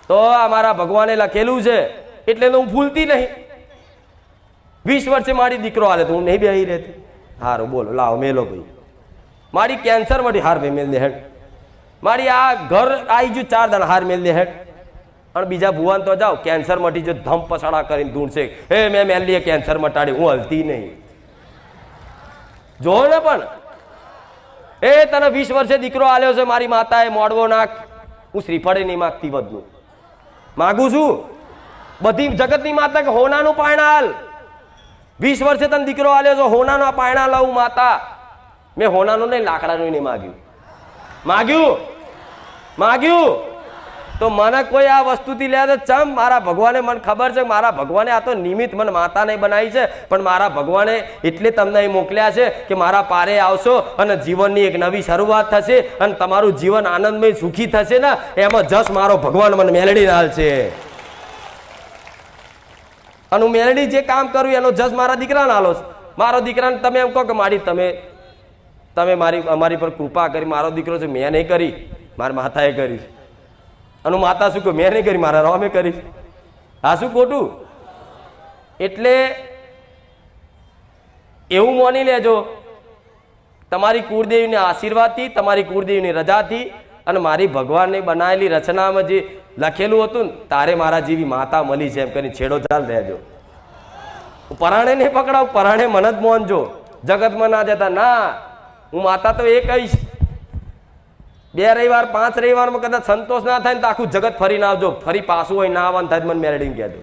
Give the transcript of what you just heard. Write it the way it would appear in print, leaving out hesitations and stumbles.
તો અમારા ભગવાને લખેલું છે એટલે હું ભૂલતી નહીં. 20 વર્ષે મારી દીકરો હાલે તો હું નહીં બેહી રહેતી. હારું બોલો લાવો મેલો ભાઈ. મારી કેન્સર મટી હાર ભાઈ મેલ દે હેડ. મારી આ ઘર આવી ગયું 4 દાડા હાર મેલ દે હેડ. અને બીજા ભુવાન તો જાઓ કેન્સર મટી જો ધમ પસાડા કરીને ધૂણશે હે મેં મેલીએ કેન્સર મટાડી હું હલતી નહીં. જો ને પણ એ તને 20 વર્ષે દીકરો આલ્યો છે મારી માતાએ મોડવો નાખ. હું શ્રીફળે નહીં માગતી વધનું માગું છું. બધી જગતની માતા કે હોનાનું પાયણા હાલ. 20 વર્ષે તને દીકરો આલ્યો છો હોનાનો પાયણા લાવું માતા. મેં હોનાનું નહીં લાકડાનું નહીં માગ્યું. તો મને કોઈ આ વસ્તુથી લે ચમ મારા ભગવાને મને ખબર છે મારા ભગવાને આ તો નિમિત્ત મને માતા નહીં બનાવી છે પણ મારા ભગવાને એટલે તમને અહીં મોકલ્યા છે કે મારા પારે આવશો અને જીવનની એક નવી શરૂઆત થશે અને તમારું જીવન આનંદમય સુખી થશે ને એમાં જસ મારો ભગવાન મને મેલડી હાલ છે. અને હું મેલડી જે કામ કરું એનો જસ મારા દીકરાને હાલો છે. મારો દીકરાને તમે એમ કહો કે મારી તમે અમારી પર કૃપા કરી મારો દીકરો છે મેં નહીં કરી મારી માતાએ કરી. અને માતા શું કહું મેં નહીં કરી મારા રામે કરી. આ શું ખોટું? એટલે એવું માની લેજો તમારી કુળદેવીના આશીર્વાદથી તમારી કુળદેવીની રજાથી અને મારી ભગવાનની બનાવેલી રચનામાં જે લખેલું હતું ને તારે મારા જેવી માતા મળી છે એમ કરીને છેડો ચાલ રહેજો. પરાણે નહીં પકડાવ પરાણે મને જ મોનજો જગતમાં ના જતા ના. હું માતા તો એ કહીશ 2 રવિવાર 5 રવિવારમાં કદાચ સંતોષ ના થાય ને તો આખું જગત ફરીને આવજો. ફરી પાછું હોય ના આવવાનું થાય મને મેળડીને કહેજો.